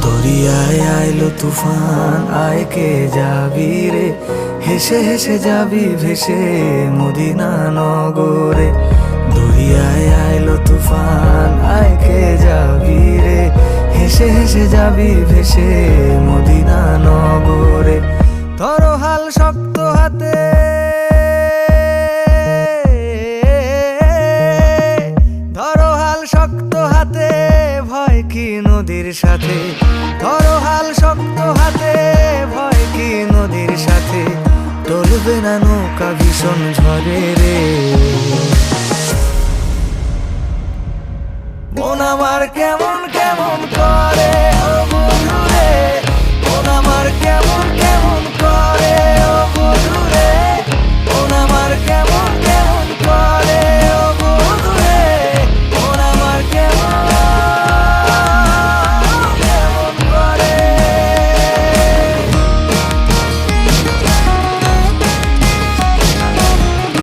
দরিয়ায় আইলো তুফান, আয় কে যাবি রে, হেসে হেসে যাবি ভেসে মদিনা নগরে। দরিয়ায় আইলো তুফান, আয় কে যাবি রে, হেসে হেসে যাবি ভেসে মদিনা নগরে। ধরো হাল শক্ত হাতে, ধরো হাল শক্ত হাতে, ভয় কি নদীর সাথে। ধরো হাল শক্ত হাতে, ভয় কি নদীর সাথে। টলবে না নৌকা ভীষণ ঝড়ে রে। মন আমার কেমন কেমন